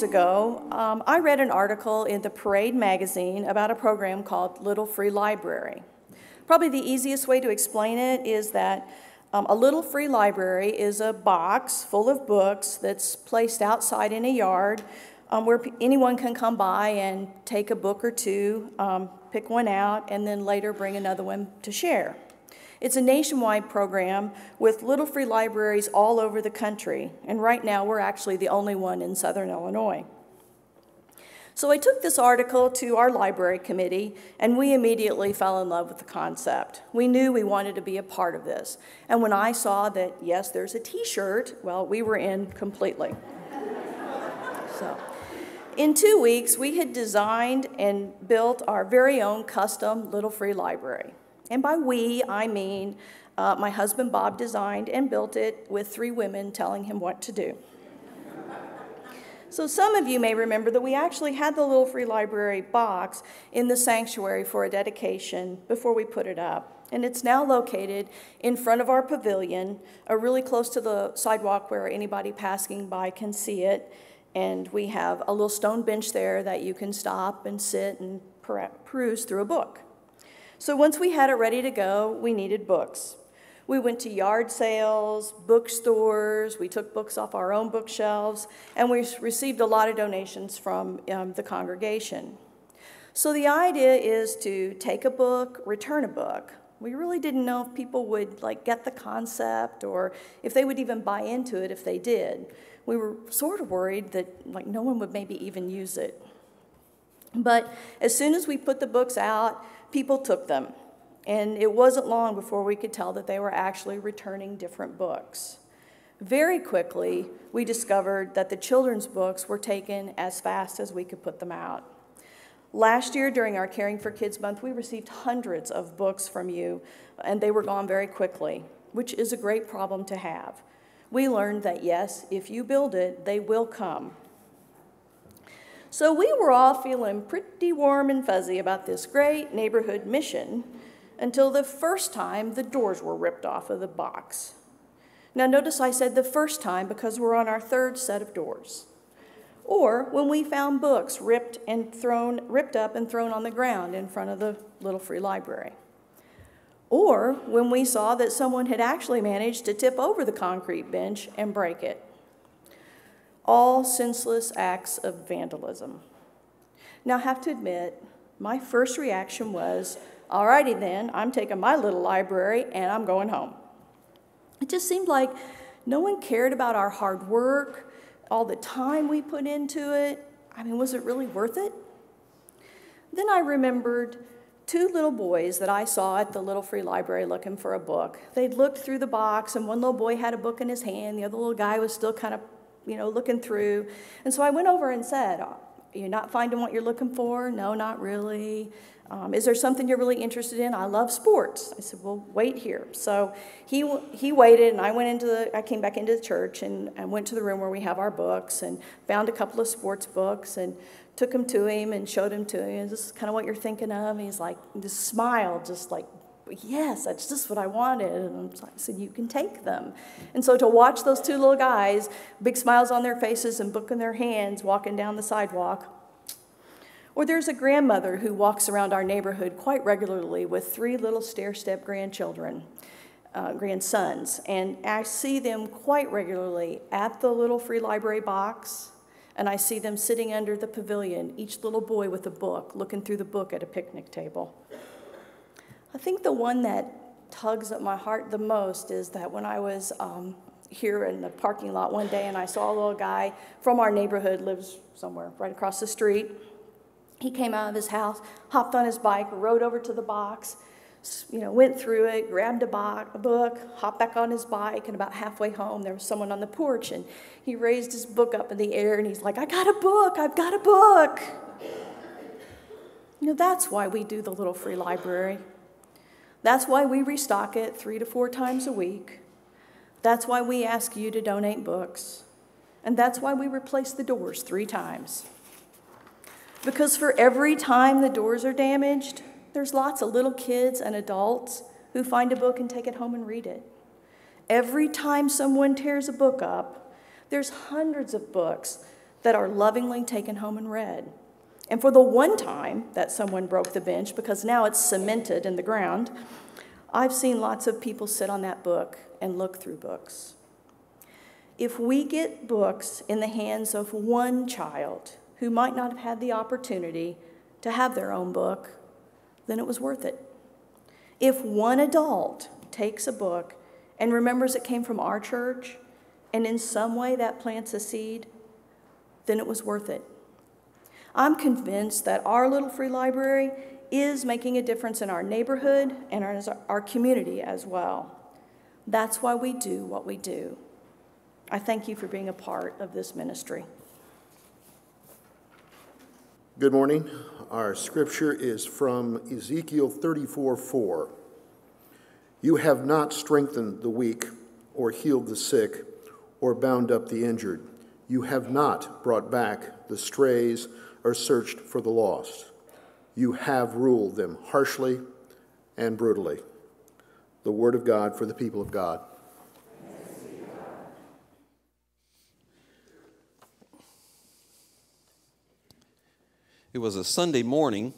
ago, I read an article in the Parade magazine about a program called Little Free Library. Probably the easiest way to explain it is that a little free library is a box full of books that's placed outside in a yard where anyone can come by and take a book or two, pick one out, and then later bring another one to share. It's a nationwide program with little free libraries all over the country, and right now we're actually the only one in Southern Illinois. So I took this article to our library committee, and we immediately fell in love with the concept. We knew we wanted to be a part of this. And when I saw that, yes, there's a t-shirt, well, we were in completely. So, in 2 weeks, we had designed and built our very own custom Little Free Library. And by we, I mean my husband Bob designed and built it with 3 women telling him what to do. So some of you may remember that we actually had the Little Free Library box in the sanctuary for a dedication before we put it up. And it's now located in front of our pavilion, really close to the sidewalk where anybody passing by can see it. And we have a little stone bench there that you can stop and sit and peruse through a book. So once we had it ready to go, we needed books. We went to yard sales, bookstores, we took books off our own bookshelves, and we received a lot of donations from the congregation. So the idea is to take a book, return a book. We really didn't know if people would get the concept or if they would even buy into it if they did. We were sort of worried that no one would maybe even use it. But as soon as we put the books out, people took them. And it wasn't long before we could tell that they were actually returning different books. Very quickly, we discovered that the children's books were taken as fast as we could put them out. Last year, during our Caring for Kids Month, we received hundreds of books from you, and they were gone very quickly, which is a great problem to have. We learned that, yes, if you build it, they will come. So we were all feeling pretty warm and fuzzy about this great neighborhood mission until the first time the doors were ripped off of the box. Now notice I said the first time because we're on our 3rd set of doors. Or when we found books ripped up and thrown on the ground in front of the Little Free Library. Or when we saw that someone had actually managed to tip over the concrete bench and break it. All senseless acts of vandalism. Now I have to admit, my first reaction was, alrighty then, I'm taking my little library and I'm going home. It just seemed like no one cared about our hard work, all the time we put into it. I mean, was it really worth it? Then I remembered 2 little boys that I saw at the Little Free Library looking for a book. They'd looked through the box and one little boy had a book in his hand, the other little guy was still kind of looking through. And so I went over and said, you're not finding what you're looking for? No, not really. Is there something you're really interested in? I love sports. I said, well, wait here. So he waited, and I came back into the church and went to the room where we have our books and found a couple of sports books and took them to him and showed them to him. This is kind of what you're thinking of. And he's like, just smiled, just like, yes, that's just what I wanted. And I said, you can take them. And so to watch those 2 little guys, big smiles on their faces and book in their hands, walking down the sidewalk. Or there's a grandmother who walks around our neighborhood quite regularly with 3 little stair-step grandsons. And I see them quite regularly at the Little Free Library box, and I see them sitting under the pavilion, each little boy with a book, looking through the book at a picnic table. I think the one that tugs at my heart the most is that when I was here in the parking lot one day and I saw a little guy from our neighborhood, lives somewhere right across the street. He came out of his house, hopped on his bike, rode over to the box, went through it, grabbed a book, hopped back on his bike, and about halfway home there was someone on the porch, and he raised his book up in the air, and he's like, I got a book, I've got a book. That's why we do the Little Free Library. That's why we restock it 3 to 4 times a week. That's why we ask you to donate books. And that's why we replace the doors 3 times. Because for every time the doors are damaged, there's lots of little kids and adults who find a book and take it home and read it. Every time someone tears a book up, there's hundreds of books that are lovingly taken home and read. And for the one time that someone broke the bench, because now it's cemented in the ground, I've seen lots of people sit on that book and look through books. If we get books in the hands of one child who might not have had the opportunity to have their own book, then it was worth it. If one adult takes a book and remembers it came from our church, and in some way that plants a seed, then it was worth it. I'm convinced that our little free library is making a difference in our neighborhood and our community as well. That's why we do what we do. I thank you for being a part of this ministry. Good morning. Our scripture is from Ezekiel 34:4. You have not strengthened the weak or healed the sick or bound up the injured. You have not brought back the strays or searched for the lost. You have ruled them harshly and brutally. The word of God for the people of God. It was a Sunday morning,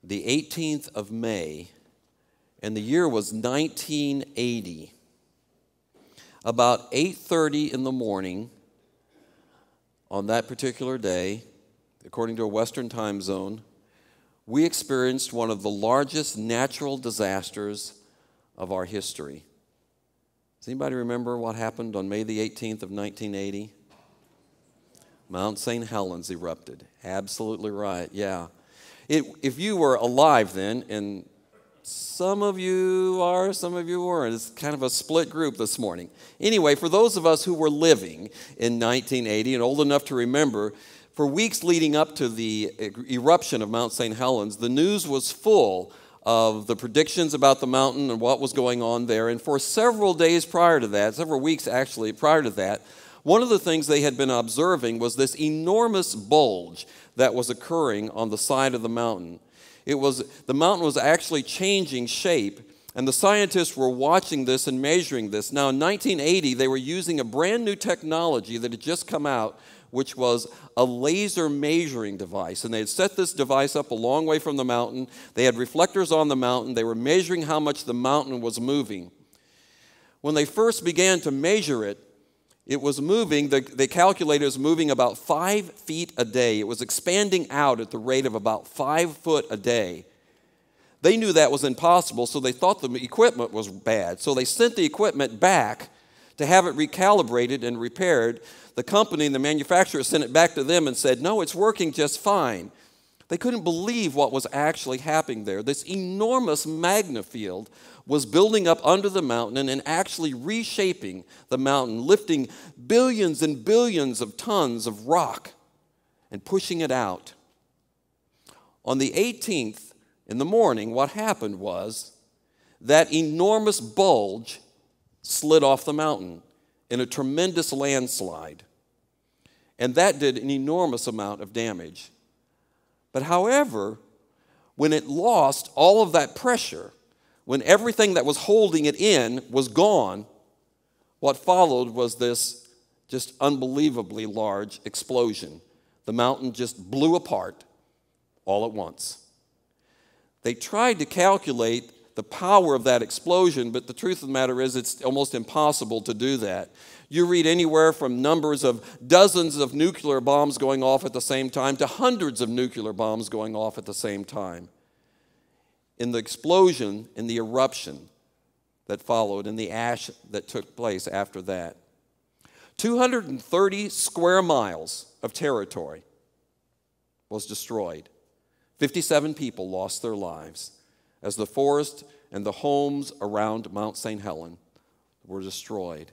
the 18th of May, and the year was 1980. About 8:30 in the morning on that particular day, according to a Western time zone, we experienced one of the largest natural disasters of our history. Does anybody remember what happened on May the 18th of 1980? Mount St. Helens erupted. Absolutely right, yeah. If you were alive then, and some of you are, some of you weren't. It's kind of a split group this morning. Anyway, for those of us who were living in 1980 and old enough to remember, for weeks leading up to the eruption of Mount St. Helens, the news was full of the predictions about the mountain and what was going on there. And for several days prior to that, several weeks actually prior to that, one of the things they had been observing was this enormous bulge that was occurring on the side of the mountain. The mountain was actually changing shape, and the scientists were watching this and measuring this. Now, in 1980, they were using a brand new technology that had just come out, which was a laser measuring device. And they had set this device up a long way from the mountain. They had reflectors on the mountain. They were measuring how much the mountain was moving. When they first began to measure it, it was moving, they calculated it was moving about 5 feet a day. It was expanding out at the rate of about 5 foot a day. They knew that was impossible, so they thought the equipment was bad. So they sent the equipment back to have it recalibrated and repaired. The company and the manufacturer sent it back to them and said, no, it's working just fine. They couldn't believe what was actually happening there. This enormous magna field was building up under the mountain and actually reshaping the mountain, lifting billions and billions of tons of rock and pushing it out. On the 18th in the morning, what happened was that enormous bulge slid off the mountain in a tremendous landslide. And that did an enormous amount of damage. But however, when it lost all of that pressure, when everything that was holding it in was gone, what followed was this just unbelievably large explosion. The mountain just blew apart all at once. They tried to calculate the power of that explosion, but the truth of the matter is it's almost impossible to do that. You read anywhere from numbers of dozens of nuclear bombs going off at the same time to hundreds of nuclear bombs going off at the same time. In the explosion, in the eruption that followed, in the ash that took place after that, 230 square miles of territory was destroyed. 57 people lost their lives as the forest and the homes around Mount St. Helens were destroyed.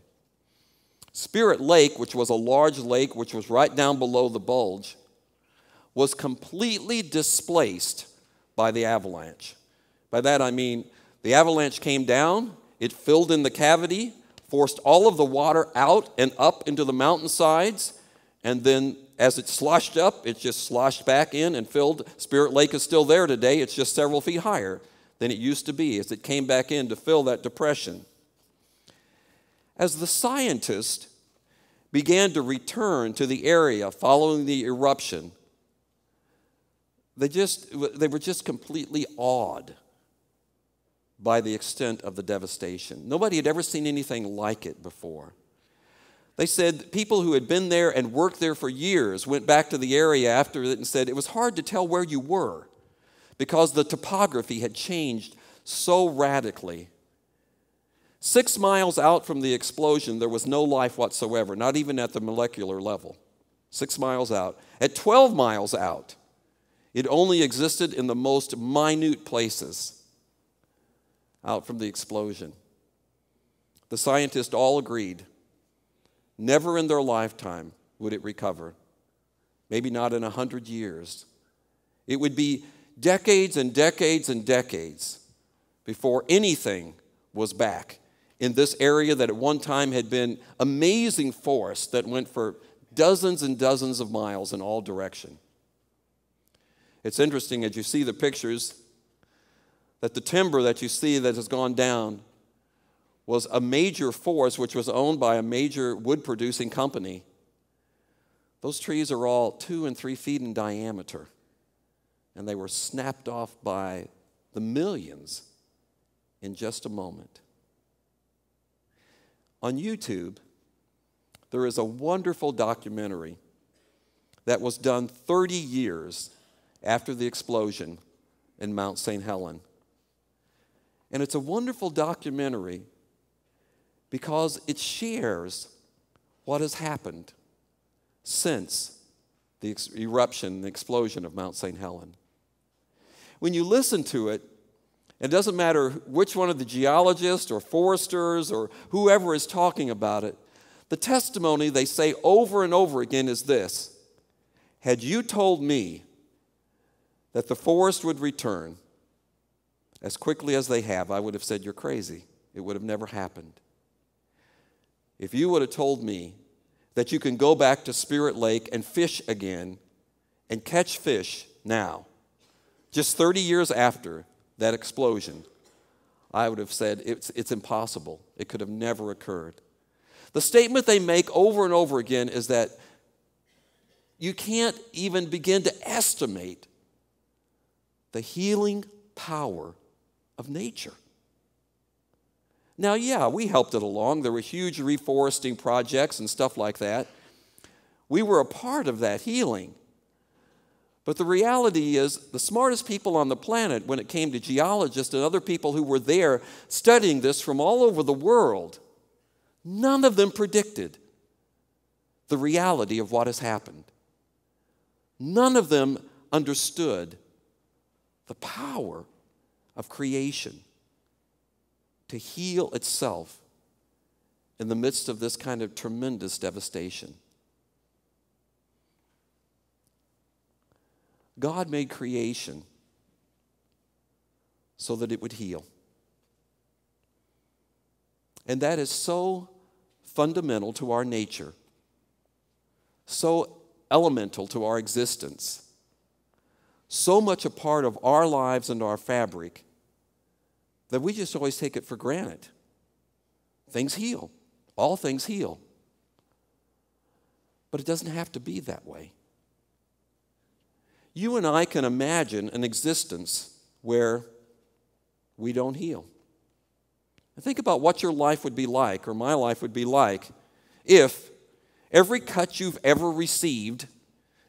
Spirit Lake, which was a large lake which was right down below the bulge, was completely displaced by the avalanche. By that I mean the avalanche came down, it filled in the cavity, forced all of the water out and up into the mountainsides, and then as it sloshed up, it just sloshed back in and filled. Spirit Lake is still there today. It's just several feet higher than it used to be as it came back in to fill that depression. As the scientists began to return to the area following the eruption, they were just completely awed by the extent of the devastation. Nobody had ever seen anything like it before. They said people who had been there and worked there for years went back to the area after it and said it was hard to tell where you were because the topography had changed so radically. 6 miles out from the explosion, there was no life whatsoever, not even at the molecular level. 6 miles out. At 12 miles out, it only existed in the most minute places out from the explosion. The scientists all agreed, never in their lifetime would it recover. Maybe not in 100 years. It would be decades and decades and decades before anything was back in this area that at one time had been amazing forest that went for dozens and dozens of miles in all directions. It's interesting as you see the pictures that the timber that you see that has gone down was a major forest which was owned by a major wood-producing company. Those trees are all 2 and 3 feet in diameter, and they were snapped off by the millions in just a moment. On YouTube, there is a wonderful documentary that was done 30 years after the explosion in Mount St. Helens. And it's a wonderful documentary because it shares what has happened since the eruption, the explosion of Mount St. Helens. When you listen to it, it doesn't matter which one of the geologists or foresters or whoever is talking about it, the testimony they say over and over again is this: had you told me that the forest would return as quickly as they have, I would have said you're crazy. It would have never happened. If you would have told me that you can go back to Spirit Lake and fish again and catch fish now, just 30 years after that explosion, I would have said it's impossible. It could have never occurred. The statement they make over and over again is that you can't even begin to estimate the healing power of nature. Now, yeah, we helped it along. There were huge reforesting projects and stuff like that. We were a part of that healing. But the reality is, the smartest people on the planet, when it came to geologists and other people who were there studying this from all over the world, none of them predicted the reality of what has happened. None of them understood the power of creation to heal itself in the midst of this kind of tremendous devastation. God made creation so that it would heal. And that is so fundamental to our nature, so elemental to our existence, so much a part of our lives and our fabric that we just always take it for granted. Things heal. All things heal. But it doesn't have to be that way. You and I can imagine an existence where we don't heal. And think about what your life would be like, or my life would be like, if every cut you've ever received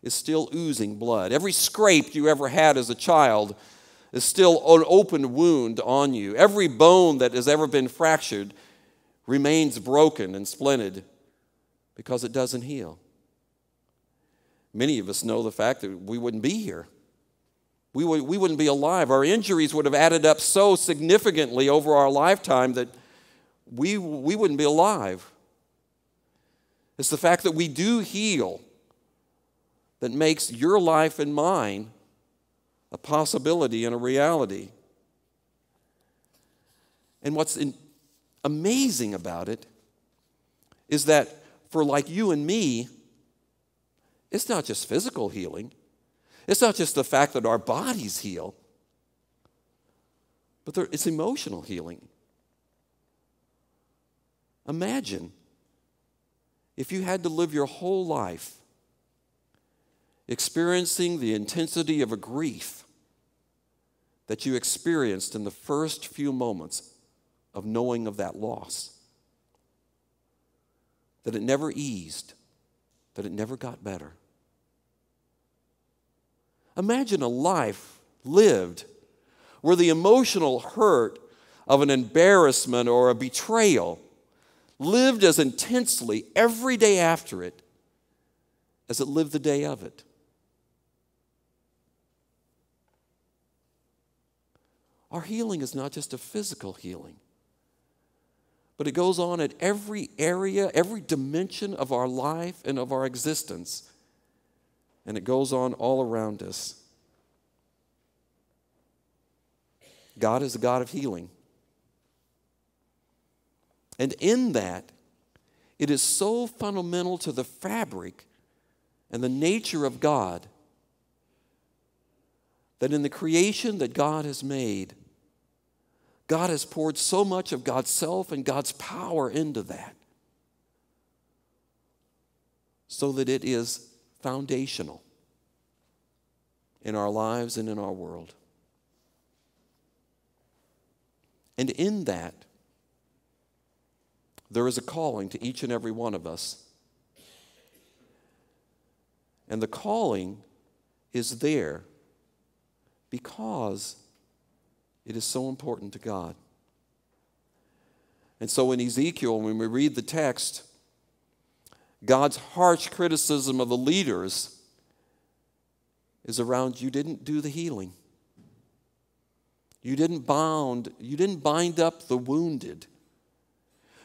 is still oozing blood. Every scrape you ever had as a child is still an open wound on you. Every bone that has ever been fractured remains broken and splinted because it doesn't heal. Many of us know the fact that we wouldn't be here. We wouldn't be alive. Our injuries would have added up so significantly over our lifetime that we wouldn't be alive. It's the fact that we do heal that makes your life and mine a possibility and a reality. And what's amazing about it is that for like you and me, it's not just physical healing. It's not just the fact that our bodies heal, but it's emotional healing. Imagine if you had to live your whole life experiencing the intensity of a grief that you experienced in the first few moments of knowing of that loss, that it never eased, that it never got better. Imagine a life lived where the emotional hurt of an embarrassment or a betrayal lived as intensely every day after it as it lived the day of it. Our healing is not just a physical healing, but it goes on at every area, every dimension of our life and of our existence. And it goes on all around us. God is a God of healing. And in that, it is so fundamental to the fabric and the nature of God that in the creation that God has made, God has poured so much of God's self and God's power into that so that it is foundational in our lives and in our world. And in that, there is a calling to each and every one of us. And the calling is there because it is so important to God. And so in Ezekiel, when we read the text, God's harsh criticism of the leaders is around, you didn't do the healing. You didn't bind up the wounded.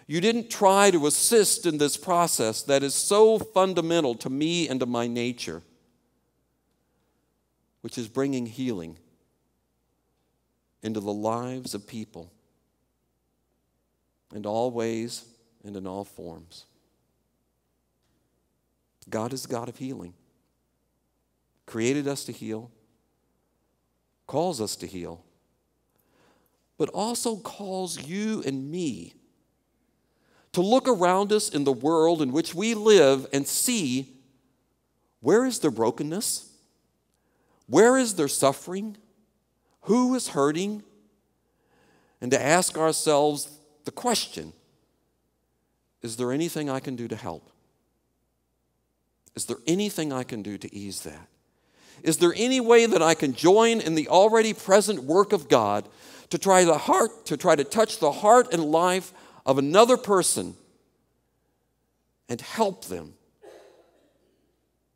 You didn't try to assist in this process that is so fundamental to me and to my nature, which is bringing healing into the lives of people in all ways and in all forms. God is a God of healing. Created us to heal, calls us to heal, but also calls you and me to look around us in the world in which we live and see, where is there brokenness? Where is there suffering? Who is hurting? And to ask ourselves the question, is there anything I can do to help? Is there anything I can do to ease that? Is there any way that I can join in the already present work of God to try to touch the heart and life of another person and help them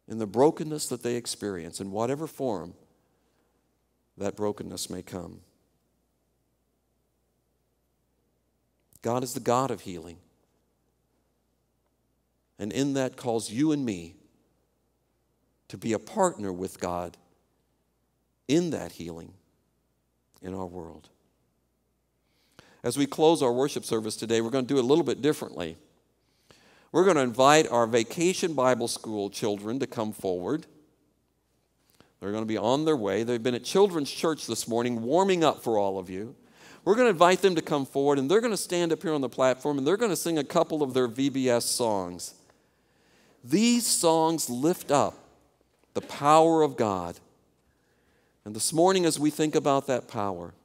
in the brokenness that they experience, in whatever form that brokenness may come? God is the God of healing. And in that calls you and me to be a partner with God in that healing in our world. As we close our worship service today, we're going to do it a little bit differently. We're going to invite our Vacation Bible School children to come forward. They're going to be on their way. They've been at Children's Church this morning warming up for all of you. We're going to invite them to come forward, and they're going to stand up here on the platform, and they're going to sing a couple of their VBS songs. These songs lift up the power of God. And this morning, as we think about that power,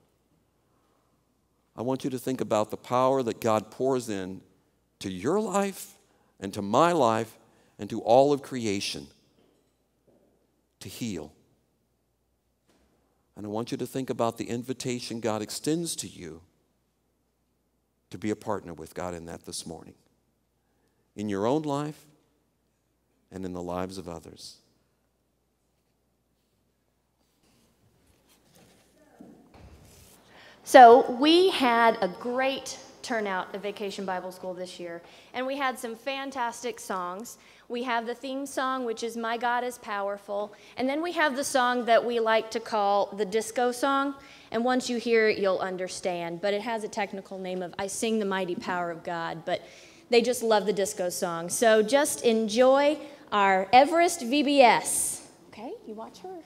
I want you to think about the power that God pours in to your life and to my life and to all of creation to heal. And I want you to think about the invitation God extends to you to be a partner with God in that this morning, in your own life and in the lives of others. So we had a great turnout at Vacation Bible School this year, and we had some fantastic songs. We have the theme song, which is My God is Powerful, and then we have the song that we like to call the disco song, and once you hear it, you'll understand, but it has a technical name of I Sing the Mighty Power of God, but they just love the disco song. So just enjoy our Everest VBS. Okay, you watch her.